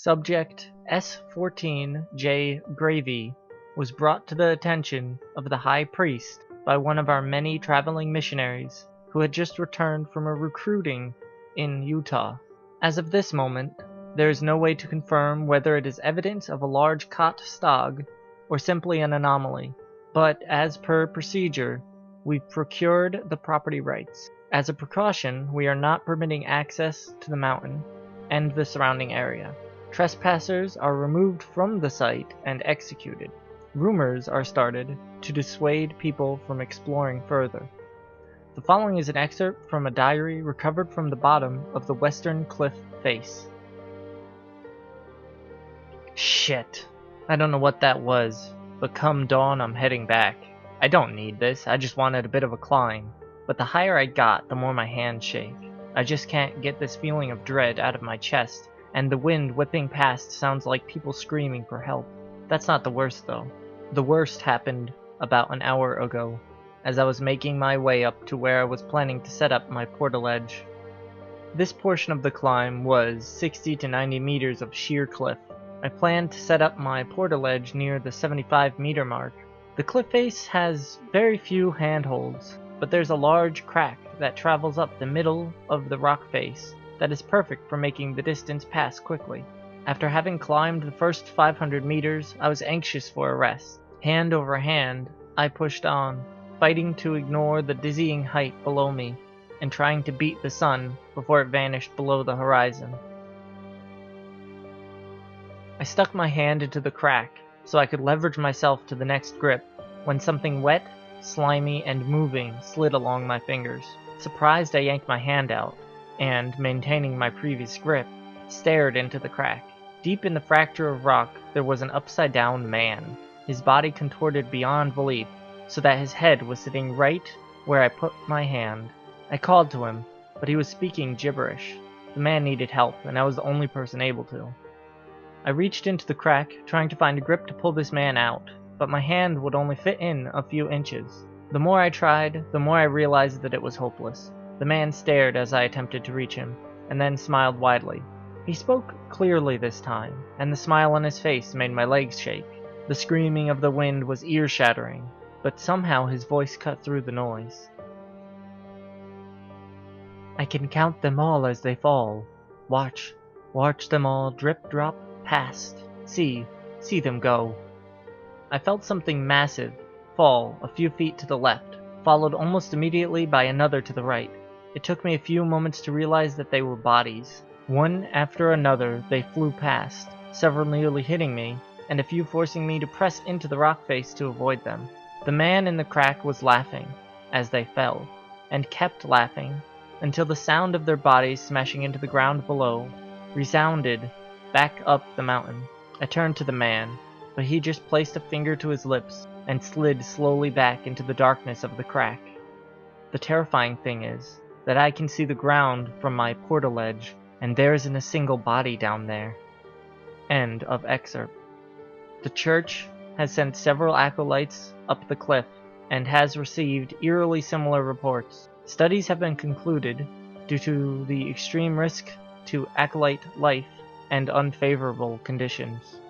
Subject S14JGRAVY was brought to the attention of the High Priest by one of our many traveling missionaries who had just returned from a recruiting in Utah. As of this moment, there is no way to confirm whether it is evidence of a large cot Stahg or simply an anomaly, but as per procedure, we've procured the property rights. As a precaution, we are not permitting access to the mountain and the surrounding area. Trespassers are removed from the site and executed. Rumors are started to dissuade people from exploring further. The following is an excerpt from a diary recovered from the bottom of the western cliff face. Shit. I don't know what that was, but come dawn I'm heading back. I don't need this, I just wanted a bit of a climb. But the higher I got, the more my hands shake. I just can't get this feeling of dread out of my chest, and the wind whipping past sounds like people screaming for help. That's not the worst though. The worst happened about an hour ago, as I was making my way up to where I was planning to set up my portaledge. This portion of the climb was 60 to 90 meters of sheer cliff. I planned to set up my portaledge near the 75-meter mark. The cliff face has very few handholds, but there's a large crack that travels up the middle of the rock face that is perfect for making the distance pass quickly. After having climbed the first 500 meters, I was anxious for a rest. Hand over hand, I pushed on, fighting to ignore the dizzying height below me and trying to beat the sun before it vanished below the horizon. I stuck my hand into the crack so I could leverage myself to the next grip when something wet, slimy, and moving slid along my fingers. Surprised, I yanked my hand out and, maintaining my previous grip, stared into the crack. Deep in the fracture of rock, there was an upside-down man, his body contorted beyond belief, so that his head was sitting right where I put my hand. I called to him, but he was speaking gibberish. The man needed help, and I was the only person able to. I reached into the crack, trying to find a grip to pull this man out, but my hand would only fit in a few inches. The more I tried, the more I realized that it was hopeless. The man stared as I attempted to reach him, and then smiled widely. He spoke clearly this time, and the smile on his face made my legs shake. The screaming of the wind was ear-shattering, but somehow his voice cut through the noise. I can count them all as they fall. Watch them all drip-drop past. See them go. I felt something massive fall a few feet to the left, followed almost immediately by another to the right. It took me a few moments to realize that they were bodies. One after another, they flew past, several nearly hitting me, and a few forcing me to press into the rock face to avoid them. The man in the crack was laughing as they fell, and kept laughing until the sound of their bodies smashing into the ground below resounded back up the mountain. I turned to the man, but he just placed a finger to his lips and slid slowly back into the darkness of the crack. The terrifying thing is that I can see the ground from my portaledge, and there isn't a single body down there. End of excerpt. The church has sent several acolytes up the cliff and has received eerily similar reports. Studies have been concluded due to the extreme risk to acolyte life and unfavorable conditions.